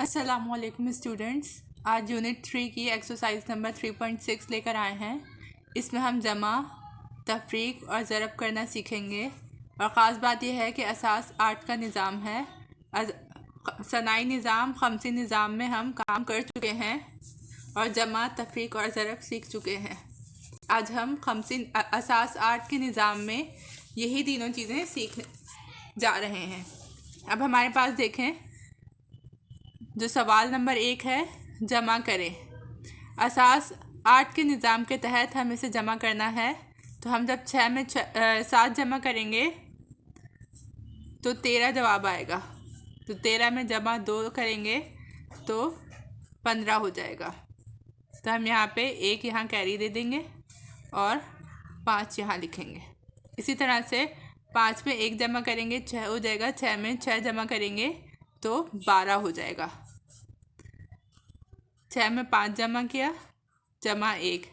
अस्सलामुअलैकुम स्टूडेंट्स। आज यूनिट 3 की एक्सरसाइज नंबर 3.6 लेकर आए हैं। इसमें हम जमा, तफरीक और ज़रब करना सीखेंगे। और ख़ास बात यह है कि असास 8 का निज़ाम है। सनाई निज़ाम, खमसी निज़ाम में हम काम कर चुके हैं और जमा, तफरीक और ज़रब सीख चुके हैं। आज हम असास 8 के निज़ाम में यही तीनों चीज़ें सीखने जा रहे हैं। अब हमारे पास देखें, जो सवाल नंबर 1 है, जमा करें। असास 8 के निज़ाम के तहत हम इसे जमा करना है। तो हम जब 6 में 7 जमा करेंगे तो 13 जवाब आएगा। तो 13 में जमा 2 करेंगे तो 15 हो जाएगा। तो हम यहाँ पे 1 यहाँ कैरी दे देंगे और 5 यहाँ लिखेंगे। इसी तरह से 5 में 1 जमा करेंगे 6 हो जाएगा। 6 में 6 जमा करेंगे तो 12 हो जाएगा। 6 में 5 जमा किया, जमा 1,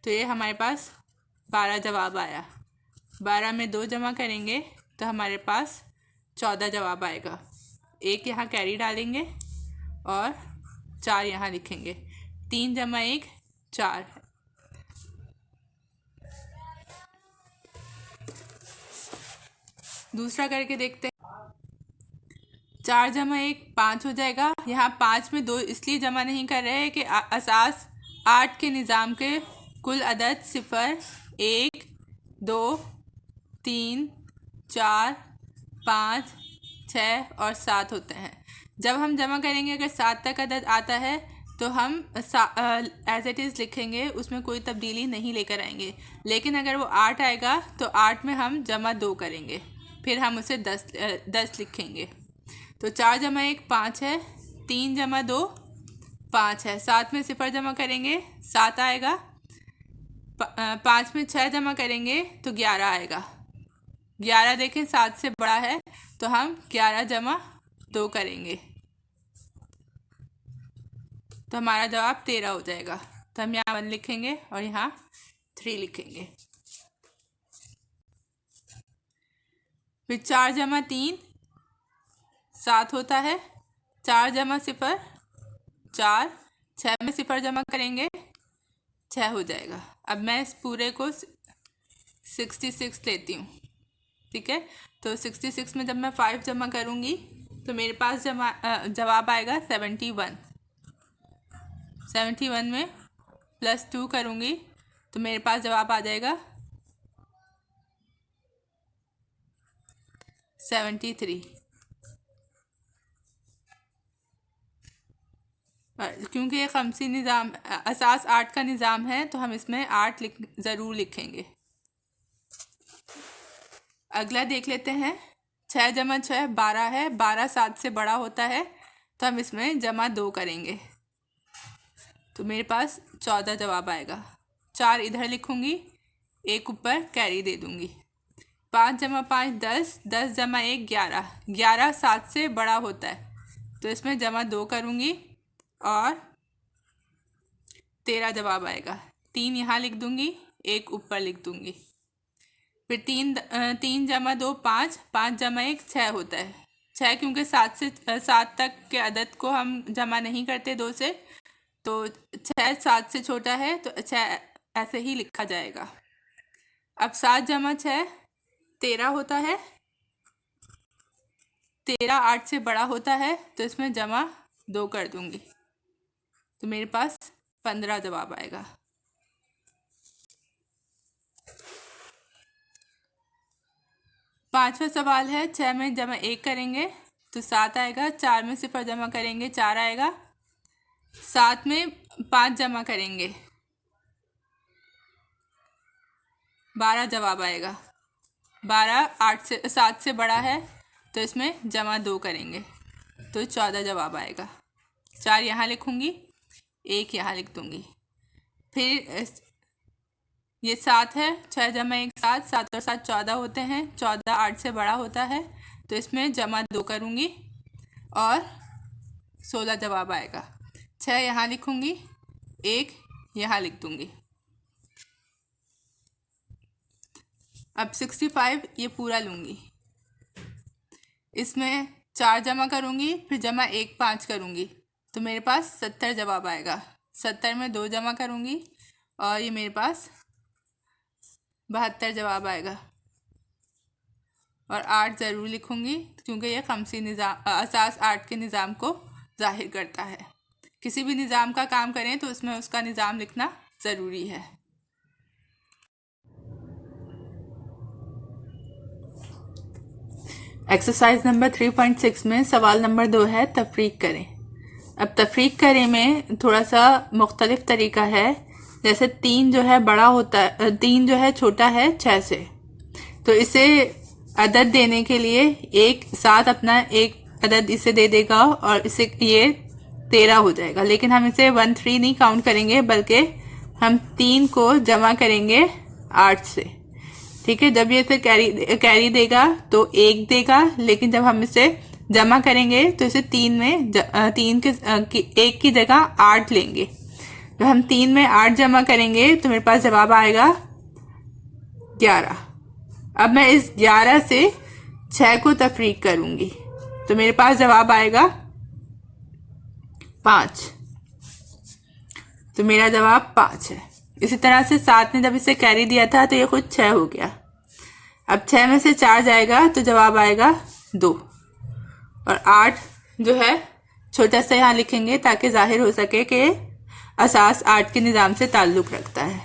तो ये हमारे पास 12 जवाब आया। 12 में 2 जमा करेंगे तो हमारे पास 14 जवाब आएगा। 1 यहाँ कैरी डालेंगे और 4 यहाँ लिखेंगे। 3 जमा 1 4। दूसरा करके देखते हैं। 4 जमा 1 5 हो जाएगा। यहाँ 5 में 2 इसलिए जमा नहीं कर रहे हैं कि असास 8 के निज़ाम के कुल अदद 0, 1, 2, 3, 4, 5, 6 और 7 होते हैं। जब हम जमा करेंगे, अगर 7 तक अदद आता है तो हम एज इट इज़ लिखेंगे, उसमें कोई तब्दीली नहीं लेकर आएंगे। लेकिन अगर वो 8 आएगा तो 8 में हम जमा 2 करेंगे, फिर हम उसे 10 लिखेंगे। तो 4 जमा 1 5 है, 3 जमा 2 5 है। 7 में 0 जमा करेंगे 7 आएगा। 5 में 6 जमा करेंगे तो 11 आएगा। 11 देखें 7 से बड़ा है तो हम 11 जमा 2 करेंगे तो हमारा जवाब 13 हो जाएगा। तो हम यहाँ 1 लिखेंगे और यहाँ 3 लिखेंगे। फिर 4 जमा 3 7 होता है। 4 जमा 0 4। 6 में 0 जमा करेंगे 6 हो जाएगा। अब मैं इस पूरे को 66 लेती हूँ, ठीक है। तो 66 में जब मैं 5 जमा करूँगी तो मेरे पास जवाब आएगा 71। 71 में +2 करूँगी तो मेरे पास जवाब आ जाएगा 73। क्योंकि ये खमसी निज़ाम असास 8 का निज़ाम है तो हम इसमें 8 ज़रूर लिखेंगे। अगला देख लेते हैं। 6 जमा 6 12 है। 12 7 से बड़ा होता है तो हम इसमें जमा 2 करेंगे तो मेरे पास 14 जवाब आएगा। 4 इधर लिखूँगी, 1 ऊपर कैरी दे दूँगी। 5 जमा 5 10। 10 जमा 1 11। 11 7 से बड़ा होता है तो इसमें जमा 2 करूँगी और 13 जवाब आएगा। 3 यहाँ लिख दूँगी, 1 ऊपर लिख दूँगी। फिर 3 जमा 2 5। 5 जमा 1 6 होता है। 6 क्योंकि 7 तक के अदद को हम जमा नहीं करते 2 से, तो 6 7 से छोटा है तो 6 ऐसे ही लिखा जाएगा। अब 7 जमा 6 13 होता है। 13 8 से बड़ा होता है तो इसमें जमा 2 कर दूँगी तो मेरे पास 15 जवाब आएगा। पांचवा सवाल है। 6 में जमा 1 करेंगे तो 7 आएगा। 4 में 0 जमा करेंगे 4 आएगा। 7 में 5 जमा करेंगे 12 जवाब आएगा। 12 7 से बड़ा है तो इसमें जमा 2 करेंगे तो 14 जवाब आएगा। 4 यहाँ लिखूँगी, 1 यहाँ लिख दूँगी। फिर ये 7 है। 6 जमा 1 7। 7 और 7 14 होते हैं। 14 8 से बड़ा होता है तो इसमें जमा 2 करूँगी और 16 जवाब आएगा। 6 यहाँ लिखूँगी, 1 यहाँ लिख दूँगी। अब 65 ये पूरा लूँगी। इसमें 4 जमा करूँगी, फिर जमा 1 5 करूँगी तो मेरे पास 70 जवाब आएगा। 70 में 2 जमा करूँगी और ये मेरे पास 72 जवाब आएगा। और 8 ज़रूर लिखूँगी क्योंकि ये खमसी निज़ाम असास 8 के निज़ाम को ज़ाहिर करता है। किसी भी निज़ाम का काम करें तो उसमें उसका निज़ाम लिखना ज़रूरी है। एक्सरसाइज नंबर 3.6 में सवाल नंबर 2 है तफरीक करें। अब तफरीक करें में थोड़ा सा मुख्तलिफ तरीका है। जैसे 3 जो है बड़ा होता है, 3 जो है छोटा है 6 से, तो इसे अदद देने के लिए एक साथ अपना एक अदद इसे दे देगा और इसे ये 13 हो जाएगा। लेकिन हम इसे 1 3 नहीं काउंट करेंगे, बल्कि हम 3 को जमा करेंगे 8 से। ठीक है, जब ये इसे कैरी देगा तो 1 देगा, लेकिन जब हम इसे जमा करेंगे तो इसे 3 में 1 की जगह 8 लेंगे। जब हम 3 में 8 जमा करेंगे तो मेरे पास जवाब आएगा 11। अब मैं इस 11 से 6 को तफरीक करूंगी तो मेरे पास जवाब आएगा 5। तो मेरा जवाब 5 है। इसी तरह से 7 ने जब इसे कैरी दिया था तो ये खुद 6 हो गया। अब 6 में से 4 जाएगा तो जवाब आएगा 2। और 8 जो है छोटा सा यहाँ लिखेंगे ताकि जाहिर हो सके कि असास 8 के निज़ाम से ताल्लुक़ रखता है।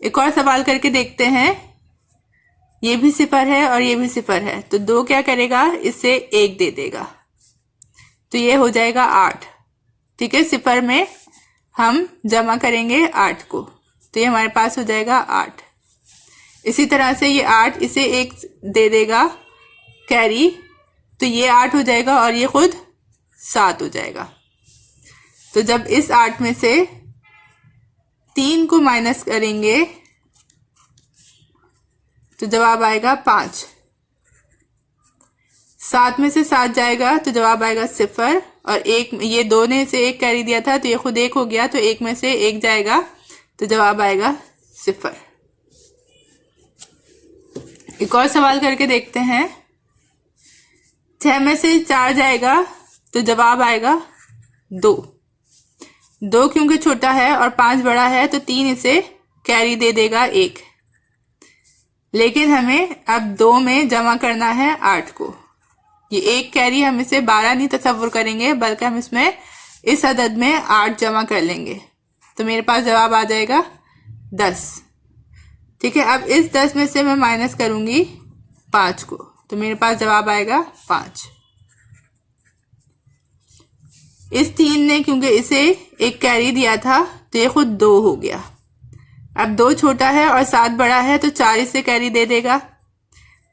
एक और सवाल करके देखते हैं। ये भी 0 है और ये भी 0 है, तो 2 क्या करेगा, इसे 1 दे देगा तो ये हो जाएगा 8। ठीक है, 0 में हम जमा करेंगे 8 को तो ये हमारे पास हो जाएगा 8। इसी तरह से ये 8 इसे 1 दे देगा कैरी तो ये 8 हो जाएगा और ये खुद 7 हो जाएगा। तो जब इस 8 में से 3 को माइनस करेंगे तो जवाब आएगा 5। 7 में से 7 जाएगा तो जवाब आएगा 0 और 1, ये 2 ने से 1 कैरी दिया था तो ये खुद 1 हो गया तो 1 में से 1 जाएगा तो जवाब आएगा 0। एक और सवाल करके देखते हैं। 6 में से 4 जाएगा तो जवाब आएगा 2। 2 क्योंकि छोटा है और 5 बड़ा है तो 3 इसे कैरी दे देगा 1। लेकिन हमें अब 2 में जमा करना है 8 को। ये 1 कैरी हम इसे 12 नहीं तसव्वुर करेंगे, बल्कि हम इसमें इस अदद में 8 जमा कर लेंगे तो मेरे पास जवाब आ जाएगा 10। ठीक है, अब इस 10 में से मैं माइनस करूंगी 5 को तो मेरे पास जवाब आएगा 5। इस 3 ने क्योंकि इसे 1 कैरी दिया था तो ये खुद 2 हो गया। अब 2 छोटा है और 7 बड़ा है तो 4 इसे कैरी दे देगा।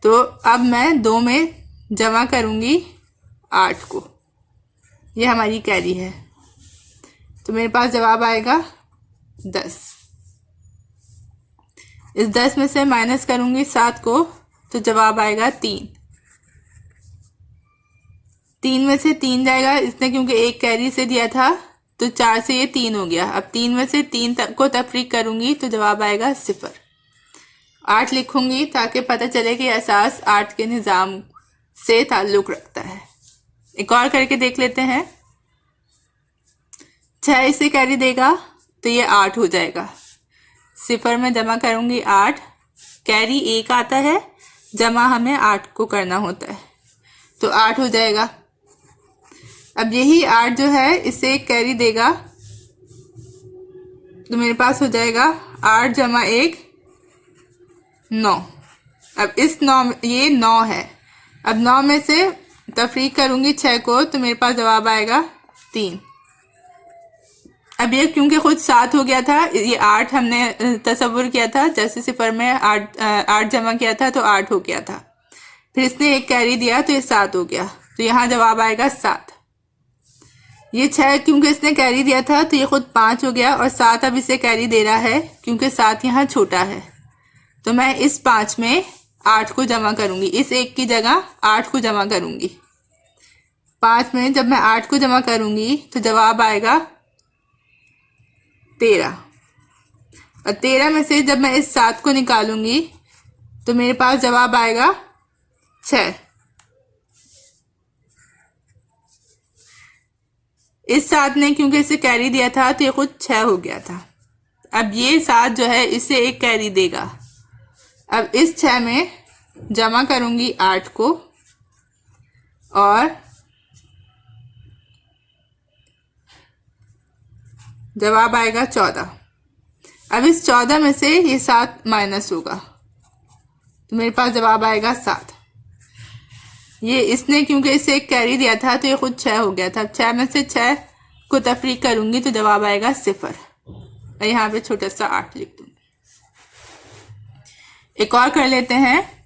तो अब मैं 2 में जमा करूंगी 8 को, ये हमारी कैरी है तो मेरे पास जवाब आएगा 10। इस 10 में से माइनस करूंगी 7 को तो जवाब आएगा 3। 3 में से 3 जाएगा, इसने क्योंकि 1 कैरी से दिया था तो 4 से ये 3 हो गया। अब 3 में से 3 को तफरीक करूंगी तो जवाब आएगा 0। 8 लिखूंगी ताकि पता चले कि असास 8 के निज़ाम से ताल्लुक़ रखता है। एक और करके देख लेते हैं। 6 इसे कैरी देगा तो ये 8 हो जाएगा। 0 में जमा करूंगी 8, कैरी 1 आता है, जमा हमें 8 को करना होता है तो 8 हो जाएगा। अब यही 8 जो है इसे कैरी देगा तो मेरे पास हो जाएगा 8 जमा 1 9। अब इस 9 ये 9 है। अब 9 में से तफरीक करूंगी 6 को तो मेरे पास जवाब आएगा 3। अब ये क्योंकि खुद 7 हो गया था, ये 8 हमने तसव्वुर किया था, जैसे 0 में 8 जमा किया था तो 8 हो गया था। फिर इसने 1 कैरी दिया तो ये 7 हो गया तो यहाँ जवाब आएगा 7। ये 6 क्योंकि इसने कैरी दिया था तो ये खुद 5 हो गया और 7 अब इसे कैरी दे रहा है क्योंकि 7 यहाँ छोटा है तो मैं इस 5 में 8 को जमा करूंगी, इस 1 की जगह 8 को जमा करूंगी। 5 में जब मैं 8 को जमा करूंगी तो जवाब आएगा 13। और 13 में से जब मैं इस 7 को निकालूंगी तो मेरे पास जवाब आएगा 6। इस 7 ने क्योंकि इसे कैरी दिया था तो ये खुद 6 हो गया था। अब ये 7 जो है इसे एक कैरी देगा। अब इस 6 में जमा करूँगी 8 को और जवाब आएगा 14। अब इस 14 में से ये 7 माइनस होगा तो मेरे पास जवाब आएगा 7। ये इसने क्योंकि इसे एक कैरी दिया था तो ये खुद 6 हो गया था। अब 6 में से 6 को तफरीक करूँगी तो जवाब आएगा 0। और यहाँ पे छोटा सा 8 लिख दूँगी। एक और कर लेते हैं।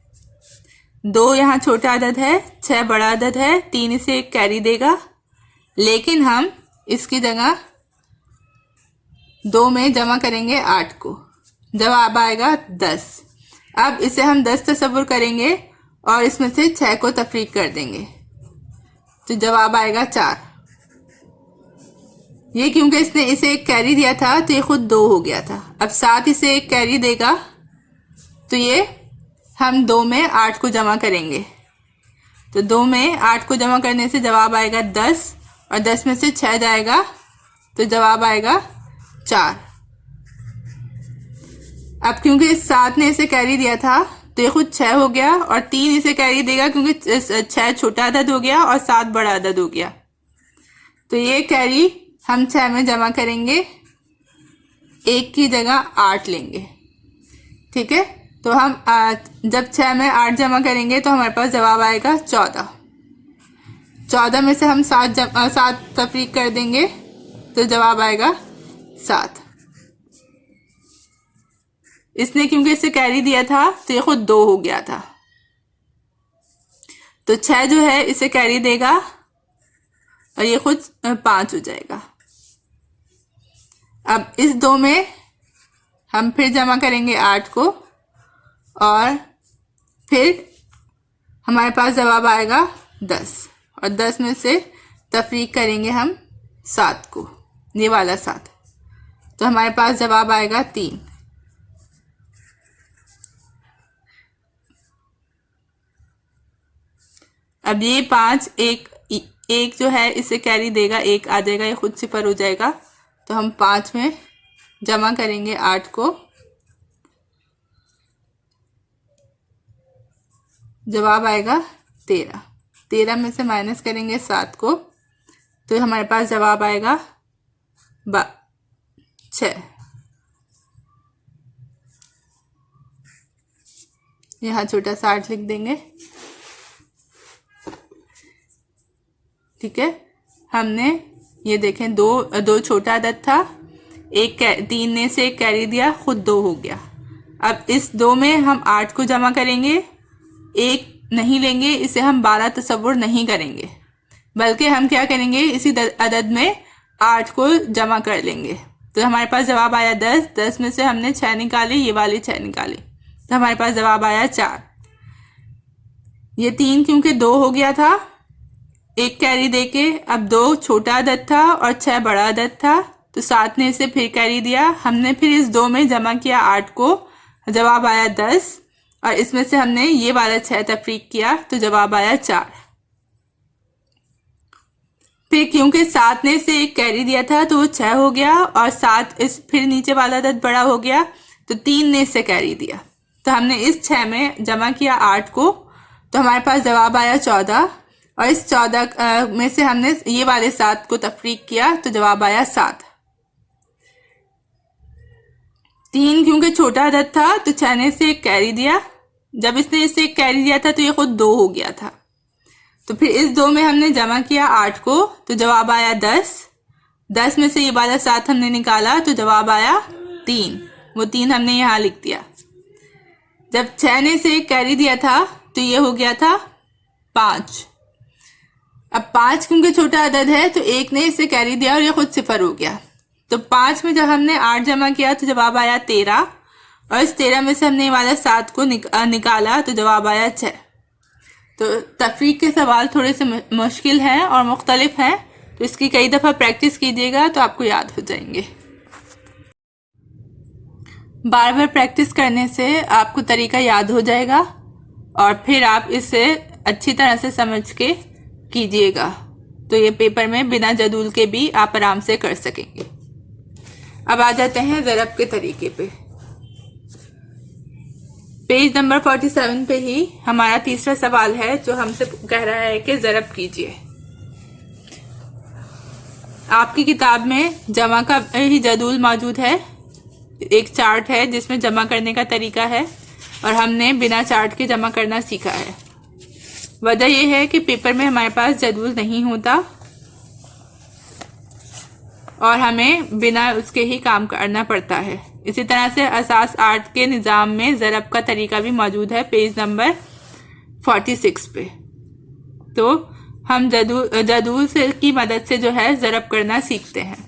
2 यहाँ छोटा अदद है, 6 बड़ा अदद है, 3 इसे एक कैरी देगा, लेकिन हम इसकी जगह 2 में जमा करेंगे 8 को, जवाब आएगा 10। अब इसे हम 10 तस्वुर करेंगे और इसमें से 6 को तफरीक कर देंगे तो जवाब आएगा 4। ये क्योंकि इसने इसे एक कैरी दिया था तो ये खुद 2 हो गया था। अब 7 इसे एक कैरी देगा तो ये हम 2 में 8 को जमा करेंगे तो 2 में 8 को जमा करने से जवाब आएगा 10 और 10 में से 6 जाएगा तो जवाब आएगा 4। अब क्योंकि इस 7 ने इसे कैरी दिया था तो ये खुद 6 हो गया और 3 इसे कैरी देगा क्योंकि 6 छोटा अदद हो गया और 7 बड़ा अदद हो गया। तो ये कैरी हम 6 में जमा करेंगे, 1 की जगह 8 लेंगे। ठीक है, तो हम जब 6 में 8 जमा करेंगे तो हमारे पास जवाब आएगा 14। 14 में से हम 7 तफरीक कर देंगे तो जवाब आएगा 7। इसने क्योंकि इसे कैरी दिया था तो ये खुद 2 हो गया था तो 6 जो है इसे कैरी देगा और ये खुद 5 हो जाएगा। अब इस 2 में हम फिर जमा करेंगे 8 को और फिर हमारे पास जवाब आएगा 10 और 10 में से तफरीक करेंगे हम 7 को, ये वाला 7, तो हमारे पास जवाब आएगा 3। अब ये 5 एक जो है इसे कैरी देगा, 1 आ जाएगा, ये खुद 0 हो जाएगा तो हम 5 में जमा करेंगे 8 को, जवाब आएगा 13। 13 में से माइनस करेंगे 7 को तो हमारे पास जवाब आएगा 6। यहाँ छोटा सा 8 लिख देंगे। ठीक है, हमने ये देखें दो छोटा अदद था, 3 ने से एक कैरी दिया, खुद 2 हो गया। अब इस 2 में हम 8 को जमा करेंगे, 1 नहीं लेंगे, इसे हम 12 तस्वुर नहीं करेंगे, बल्कि हम क्या करेंगे इसी अदद में 8 को जमा कर लेंगे तो हमारे पास जवाब आया 10। 10 में से हमने 6 निकाली, ये वाली 6 निकाली तो हमारे पास जवाब आया 4। ये 3 क्योंकि 2 हो गया था, 1 कैरी देके, अब 2 छोटा अदद था और 6 बड़ा अदद था तो 7 ने इसे फिर कैरी दिया, हमने फिर इस 2 में जमा किया 8 को, जवाब आया 10 और इसमें से हमने ये वाला 6 तफरीक किया तो जवाब आया 4। फिर क्योंकि 7 ने इसे 1 कैरी दिया था तो वो 6 हो गया और 7 इस फिर नीचे वाला अदद बड़ा हो गया तो 3 ने इसे कैरी दिया तो हमने इस 6 में जमा किया 8 को तो हमारे पास जवाब आया 14 और इस 14 में से हमने ये वाले 7 को तफरीक किया तो जवाब आया 7। 3 क्योंकि छोटा अदद था तो 6 ने इसे 1 कैरी दिया, जब इसने इसे 1 कैरी दिया था तो ये खुद 2 हो गया था तो फिर इस 2 में हमने जमा किया 8 को तो जवाब आया 10। 10 में से ये वाला 7 हमने निकाला तो जवाब आया 3, वो 3 हमने यहाँ लिख दिया। जब 6 ने इसे 1 कैरी दिया था तो ये हो गया था 5। अब 5 क्योंकि छोटा अदद है तो 1 ने इसे कैरी दिया और ये खुद 0 हो गया तो 5 में जब हमने 8 जमा किया तो जवाब आया 13 और इस 13 में से हमने ये वाला 7 को निकाला तो जवाब आया 6। तो तफरीक के सवाल थोड़े से मुश्किल हैं और मुख्तलिफ हैं तो इसकी कई दफ़ा प्रैक्टिस कीजिएगा तो आपको याद हो जाएंगे। बार बार प्रैक्टिस करने से आपको तरीका याद हो जाएगा और फिर आप इसे अच्छी तरह से समझ के कीजिएगा तो ये पेपर में बिना जदूल के भी आप आराम से कर सकेंगे। अब आ जाते हैं ज़रब के तरीके पे। पेज नंबर 47 पे ही हमारा तीसरा सवाल है जो हमसे कह रहा है कि ज़रब कीजिए। आपकी किताब में जमा का ही जदूल मौजूद है, एक चार्ट है जिसमें जमा करने का तरीका है और हमने बिना चार्ट के जमा करना सीखा है। वजह यह है कि पेपर में हमारे पास जदूल नहीं होता और हमें बिना उसके ही काम करना पड़ता है। इसी तरह से असास 8 के निज़ाम में ज़रब का तरीका भी मौजूद है पेज नंबर 46 पे। तो हम जदूल से की मदद से जो है ज़रब करना सीखते हैं।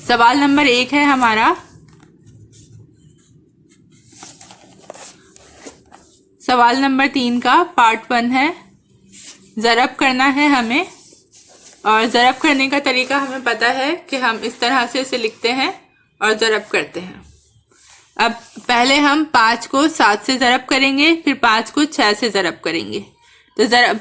सवाल नंबर 1 है हमारा, सवाल नंबर 3 का पार्ट 1 है। ज़रब करना है हमें और ज़रब करने का तरीका हमें पता है कि हम इस तरह से इसे लिखते हैं और ज़रब करते हैं। अब पहले हम 5 को 7 से ज़रब करेंगे, फिर 5 को 6 से ज़रब करेंगे। तो ज़रब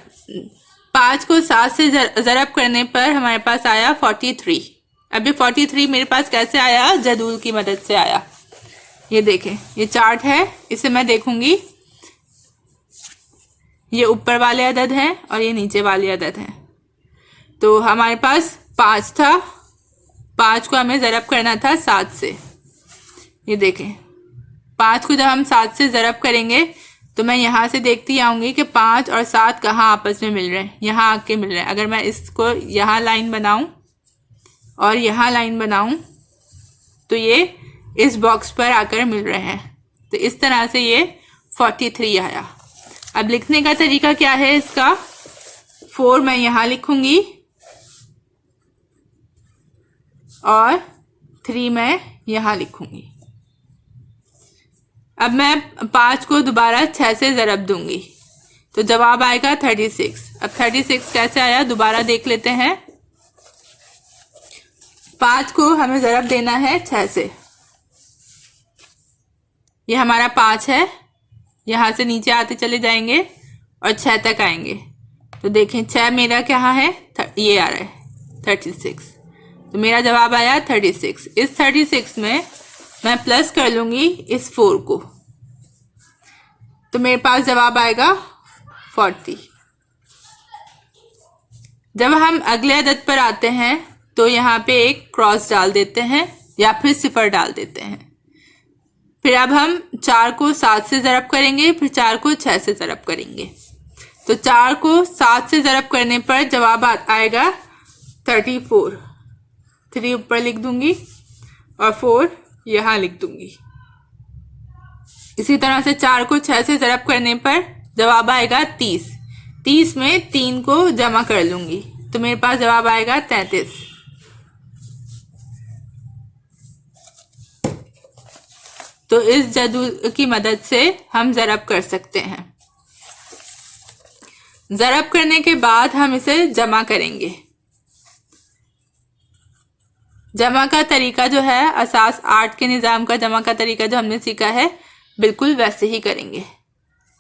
5 को 7 से ज़रब करने पर हमारे पास आया 43। अब ये 43 मेरे पास कैसे आया? जदूल की मदद से आया। ये देखें, ये चार्ट है, इसे मैं देखूंगी। ये ऊपर वाले अदद हैं और ये नीचे वाले अदद हैं। तो हमारे पास 5 था, 5 को हमें ज़रब करना था 7 से। ये देखें, 5 को जब हम 7 से ज़रब करेंगे तो मैं यहाँ से देखती आऊँगी कि 5 और 7 कहाँ आपस में मिल रहे हैं, यहाँ आके मिल रहे हैं। अगर मैं इसको यहाँ लाइन बनाऊँ और यहाँ लाइन बनाऊँ तो ये इस बॉक्स पर आकर मिल रहे हैं। तो इस तरह से ये 43 आया। अब लिखने का तरीका क्या है इसका? 4 मैं यहाँ लिखूँगी और 3 मैं यहाँ लिखूँगी। अब मैं 5 को दोबारा 6 से ज़रब दूंगी तो जवाब आएगा 36। अब 36 कैसे आया दोबारा देख लेते हैं। 5 को हमें ज़रब देना है 6 से। ये हमारा 5 है, यहाँ से नीचे आते चले जाएंगे और 6 तक आएंगे। तो देखें 6 मेरा क्या है, ये आ रहा है 36। तो मेरा जवाब आया 36। इस 36 में मैं प्लस कर लूँगी इस 4 को, तो मेरे पास जवाब आएगा 40। जब हम अगले अदद पर आते हैं तो यहाँ पे एक क्रॉस डाल देते हैं या फिर सिफर डाल देते हैं। फिर अब हम 4 को 7 से ज़रब करेंगे, फिर 4 को 6 से ज़रब करेंगे। तो 4 को 7 से ज़रब करने पर जवाब आएगा 34। 3 ऊपर लिख दूंगी और 4 यहाँ लिख दूंगी। इसी तरह से 4 को 6 से ज़रब करने पर जवाब आएगा 30। 30 में 3 को जमा कर लूँगी तो मेरे पास जवाब आएगा 33। तो इस जदूल की मदद से हम ज़रब कर सकते हैं। ज़रब करने के बाद हम इसे जमा करेंगे। जमा का तरीका जो है असास 8 के निज़ाम का जमा का तरीका जो हमने सीखा है बिल्कुल वैसे ही करेंगे।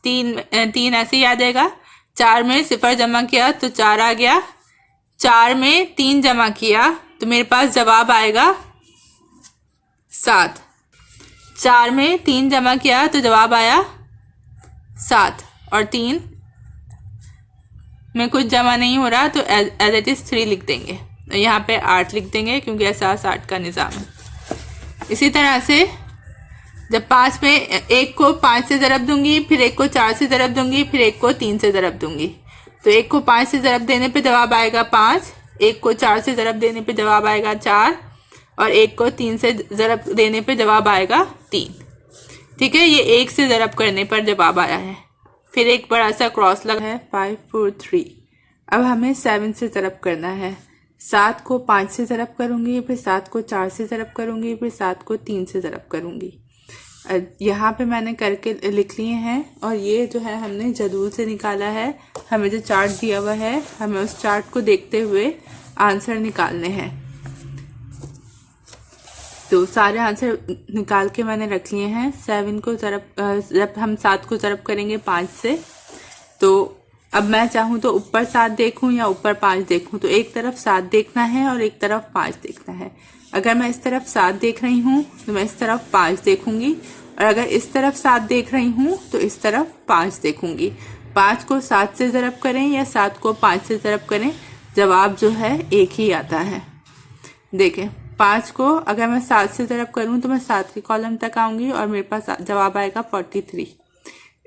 3 ऐसे ही आ जाएगा। 4 में सिफर जमा किया तो 4 आ गया। 4 में 3 जमा किया तो मेरे पास जवाब आएगा 7। 4 में 3 जमा किया तो जवाब आया 7 और 3 में कुछ जमा नहीं हो रहा तो एज इट इज़ 3 लिख देंगे। यहाँ पे 8 लिख देंगे क्योंकि एहसास 8 का निज़ाम है। इसी तरह से जब 5 में 1 को 5 से ज़रब दूंगी, फिर 1 को 4 से ज़रब दूंगी, फिर 1 को 3 से ज़रब दूंगी। तो 1 को 5 से ज़रब देने पे जवाब आएगा 5, 1 को 4 से ज़रब देने पे जवाब आएगा 4 और 1 को 3 से ज़रब देने पे जवाब आएगा 3। ठीक है, ये 1 से ज़रब करने पर जवाब आया है। फिर एक बड़ा सा क्रॉस लगा है 5 4 3। अब हमें 7 से ज़रब करना है। 7 को 5 से ज़रब करूँगी, फिर 7 को 4 से ज़रब करूँगी, फिर 7 को 3 से ज़रब करूँगी। यहाँ पे मैंने करके लिख लिए हैं और ये जो है हमने जदूल से निकाला है। हमें जो चार्ट दिया हुआ है हमें उस चार्ट को देखते हुए आंसर निकालने हैं। तो सारे आंसर निकाल के मैंने रख लिए हैं। 7 को जब हम 7 को ज़रब करेंगे 5 से तो अब मैं चाहूँ तो ऊपर 7 देखूँ या ऊपर 5 देखूँ, तो एक तरफ 7 देखना है और एक तरफ 5 देखना है। अगर मैं इस तरफ 7 देख रही हूँ तो मैं इस तरफ 5 देखूंगी, और अगर इस तरफ 7 देख रही हूँ तो इस तरफ 5 देखूंगी। 5 को 7 से ज़रब करें या 7 को 5 से ज़रब करें, जवाब जो है एक ही आता है। देखें, 5 को अगर मैं 7 से ज़रब करूँ तो मैं 7 के कॉलम तक आऊँगी और मेरे पास जवाब आएगा 43।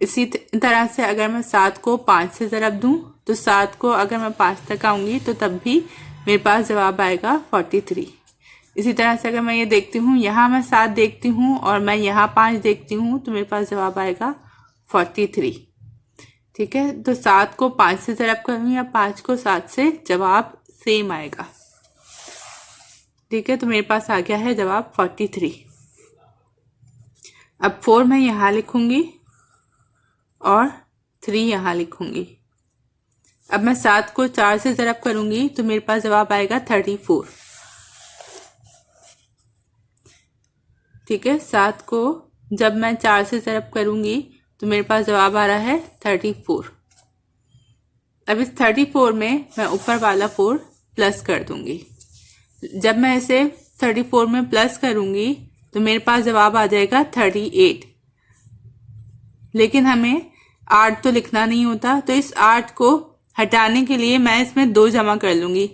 इसी तरह से अगर मैं 7 को 5 से ज़रब दूँ तो 7 को अगर मैं 5 तक आऊँगी तो तब भी मेरे पास जवाब आएगा 43। इसी तरह से अगर मैं ये देखती हूँ, यहाँ मैं 7 देखती हूँ और मैं यहाँ 5 देखती हूँ, तो मेरे पास जवाब आएगा 43। ठीक है, तो 7 को 5 से ज़रब करूँ या 5 को 7 से, जवाब सेम आएगा। ठीक है, तो मेरे पास आ गया है जवाब 43। अब 4 मैं यहाँ लिखूंगी और 3 यहाँ लिखूंगी। अब मैं 7 को 4 से ज़रब करूंगी तो मेरे पास जवाब आएगा 34। ठीक है, 7 को जब मैं 4 से ज़रब करूंगी तो मेरे पास जवाब आ रहा है 34। अब इस 34 में मैं ऊपर वाला 4 प्लस कर दूंगी। जब मैं इसे 34 में प्लस करूंगी तो मेरे पास जवाब आ जाएगा 38। लेकिन हमें 8 तो लिखना नहीं होता, तो इस 8 को हटाने के लिए मैं इसमें 2 जमा कर लूंगी।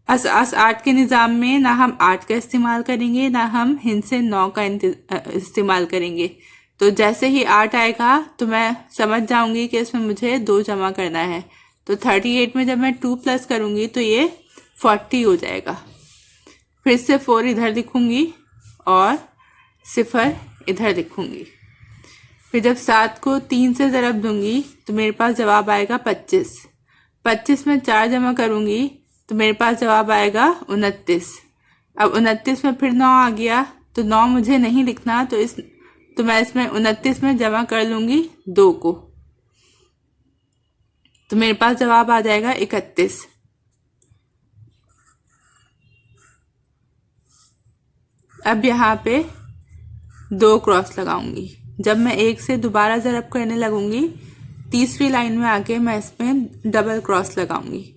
अस 8 के निज़ाम में ना हम 8 का इस्तेमाल करेंगे, ना हम हिंद से 9 का इस्तेमाल करेंगे। तो जैसे ही 8 आएगा तो मैं समझ जाऊंगी कि इसमें मुझे 2 जमा करना है। तो 38 में जब मैं 2 प्लस करूंगी तो ये 40 हो जाएगा। फिर से 4 इधर लिखूंगी और 0 इधर लिखूंगी। फिर जब 7 को 3 से ज़रब दूंगी तो मेरे पास जवाब आएगा 25। 25 में 4 जमा करूंगी तो मेरे पास जवाब आएगा 29। अब 29 में फिर 9 आ गया, तो 9 मुझे नहीं लिखना, तो मैं इसमें 29 में जमा कर लूंगी 2 को, तो मेरे पास जवाब आ जाएगा 31। अब यहाँ पे 2 क्रॉस लगाऊंगी। जब मैं 1 से दोबारा ज़रब करने लगूंगी, तीसरी लाइन में आके मैं इसमें डबल क्रॉस लगाऊंगी।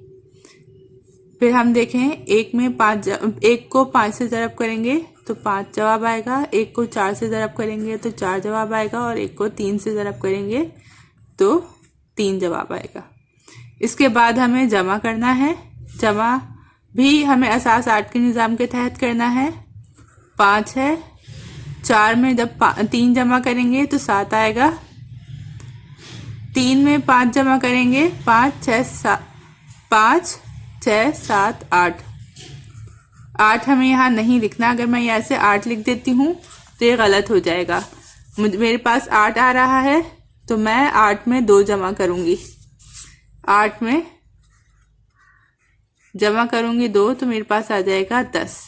फिर हम देखें, 1 को 5 से ज़रब करेंगे तो 5 जवाब आएगा, 1 को 4 से ज़रब करेंगे तो 4 जवाब आएगा, और 1 को 3 से ज़रब करेंगे तो 3 जवाब आएगा। इसके बाद हमें जमा करना है। जमा भी हमें असास 8 के निज़ाम के तहत करना है। 5 है, 4 में जब 3 जमा करेंगे तो 7 आएगा। 3 में 5 जमा करेंगे, 5 6 7 8। 8 हमें यहाँ नहीं लिखना। अगर मैं यहाँ से 8 लिख देती हूँ तो ये गलत हो जाएगा। मेरे पास 8 आ रहा है तो मैं 8 में 2 जमा करूँगी। 8 में जमा करूँगी 2 तो मेरे पास आ जाएगा 10।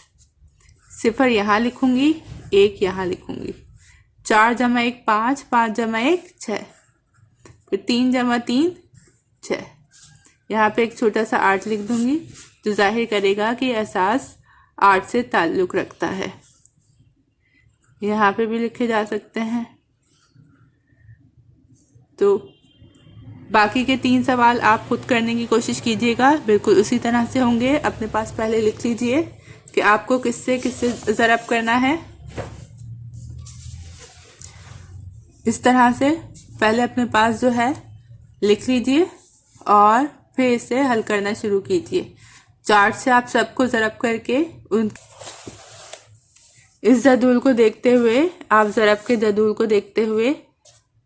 0 यहाँ लिखूँगी, 1 यहाँ लिखूँगी। 4 जमा 1 5, 5 जमा 1 6, फिर 3 जमा 3 6। यहाँ पे एक छोटा सा 8 लिख दूंगी, जो जाहिर करेगा कि एहसास 8 से ताल्लुक़ रखता है। यहाँ पे भी लिखे जा सकते हैं। तो बाकी के 3 सवाल आप खुद करने की कोशिश कीजिएगा, बिल्कुल उसी तरह से होंगे। अपने पास पहले लिख लीजिए कि आपको किससे ज़रब करना है। इस तरह से पहले अपने पास जो है लिख लीजिए और फिर इसे हल करना शुरू कीजिए। चार्ट से आप सबको ज़रब करके इस जदूल को देखते हुए, आप ज़रब के जदूल को देखते हुए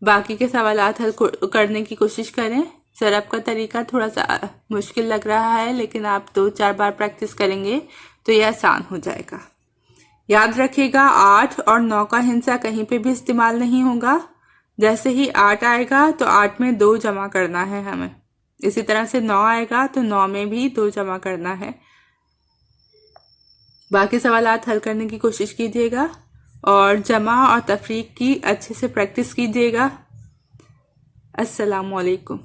बाकी के सवालात हल करने की कोशिश करें। ज़रब का तरीका थोड़ा सा मुश्किल लग रहा है, लेकिन आप 2-4 बार प्रैक्टिस करेंगे तो यह आसान हो जाएगा। याद रखिएगा, 8 और 9 का हिंसा कहीं पे भी इस्तेमाल नहीं होगा। जैसे ही 8 आएगा तो 8 में 2 जमा करना है हमें। इसी तरह से 9 आएगा तो 9 में भी 2 जमा करना है। बाकी सवालात हल करने की कोशिश कीजिएगा और जमा और तफरीक की अच्छे से प्रैक्टिस कीजिएगा। अस्सलामु अलैकुम।